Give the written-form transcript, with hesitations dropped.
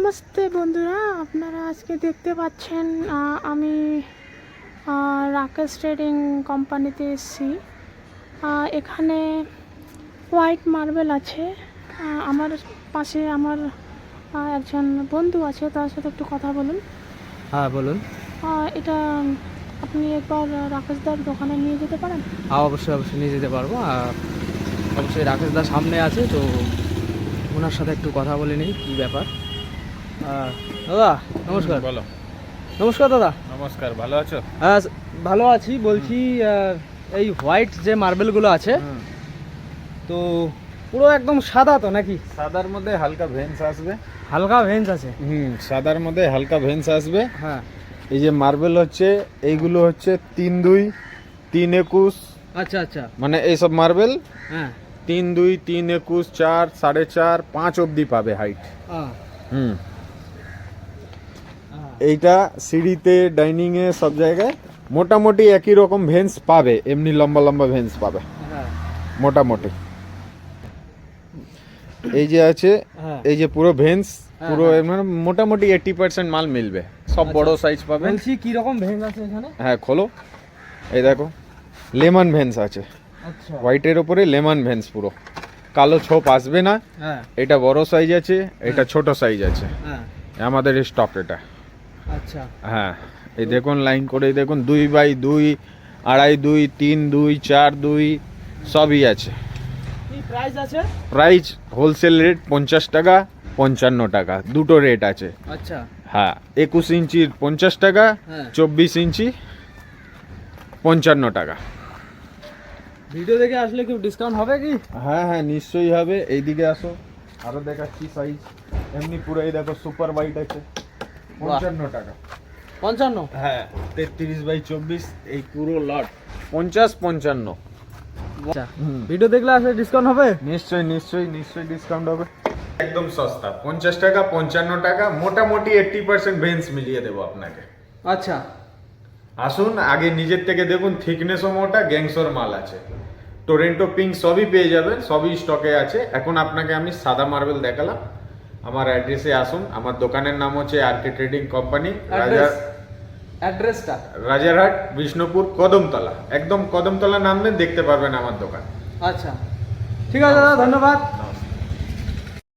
নমস্তে বন্ধুরা, আপনারা আজকে দেখতে পাচ্ছেন আমি রাকেশ ট্রেডিং কোম্পানিতে এসেছি। এখানে হোয়াইট মার্বেল আছে। আমার পাশে আমার একজন বন্ধু আছে, তার সাথে একটু কথা বলুন। হ্যাঁ বলুন। এটা আপনি একবার রাকেশদার দোকানে নিয়ে যেতে পারেন? হ্যাঁ অবশ্যই অবশ্যই নিয়ে যেতে পারবো। অবশ্যই রাকেশ দা সামনে আছে, তো ওনার সাথে একটু কথা বলে নিই কী ব্যাপার। দাদা নমস্কার। বলো। নমস্কার দাদা। নমস্কার, ভালো আছো? হ্যাঁ ভালো আছি। বলছি এই হোয়াইট যে মার্বেলগুলো আছে, তো পুরো একদম সাদা তো নাকি? সাদার মধ্যে হালকা ভেন্স আসবে। হালকা ভেঞ্জ আছে? সাদার মধ্যে হালকা ভেন্স আসবে। হ্যাঁ। এই যে মার্বেল হচ্ছে, এইগুলো হচ্ছে 3-2, 3-21। আচ্ছা আচ্ছা। মানে এইসব মার্বেল হ্যাঁ 3-2, 3-21, 4, 4.5, 5 অবধি পাবে হাইট। এইটা সিঁড়িতে, ডাইনিং এ, সব জায়গায় মোটামুটি একই রকম ভেন্স পাবে, এমনি লম্বা লম্বা ভেন্স পাবে হ্যাঁ মোটামুটি। এই যে আছে, হ্যাঁ। এই যে পুরো ভেন্স, পুরো হ্যাঁ। মানে মোটামুটি 80% মাল মিলবে, সব বড় সাইজ পাবে। বলছি কি রকম ভেঞ্জ আছে এখানে? হ্যাঁ খোলো, এই দেখো লেমন ভেন্স আছে। আচ্ছা। হোয়াইটের ওপরে লেমন ভেন্স, পুরো কালো ছোপ আসবে না। হ্যাঁ এটা বড় সাইজ আছে, এটা ছোট সাইজ আছে। হ্যাঁ। আমাদের স্টক এটা। আচ্ছা। হ্যাঁ এই দেখুন লাইন করে, এই দেখুন 2x2, 2.5-2, 3-2, 4-2 সবই আছে। কি প্রাইস আছে? প্রাইস হোলসেল রেট 50 টাকা, 55 টাকা, দুটো রেট আছে। আচ্ছা। হ্যাঁ 21 ইঞ্চির 50 টাকা, হ্যাঁ। 24 ইঞ্চি 55 টাকা। ভিডিও দেখে আসলে কি ডিসকাউন্ট হবে কি? হ্যাঁ হ্যাঁ নিশ্চয়ই হবে। এইদিকে আসো, আরো দেখাচ্ছি সাইজ। এমনি পুরো এই দেখো সুপার হোয়াইট আছে 55 টাকা। 55? হ্যাঁ 33x24, এই পুরো লট 50-55। আচ্ছা, ভিডিও দেখলে আসলে ডিসকাউন্ট হবে? নিশ্চয়ই নিশ্চয়ই নিশ্চয়ই ডিসকাউন্ট হবে। একদম সস্তা, 50 টাকা, 55 টাকা, মোটামুটি 80% ভেন্স মিলিয়ে দেবো আপনাকে। আচ্ছা। আসুন আগে নিজের থেকে দেখুন, থিকনেসও মোটা, গ্যাংসোর মাল আছে, টোরেন্টো পিঙ্ক সবই পেয়ে যাবেন, সবই স্টকে আছে। এখন আপনাকে আমি সাদা মার্বেল দেখালাম। আমার অ্যাড্রেসে আসুন, আমার দোকানের নাম হচ্ছে আরকে ট্রেডিং কোম্পানি, অ্যাড্রেসটা? রাজারহাট, বিষ্ণুপুর, কদমতলা। একদম কদমতলা নামবেন, দেখতে পারবেন আমার দোকান। আচ্ছা ঠিক আছে দাদা, ধন্যবাদ।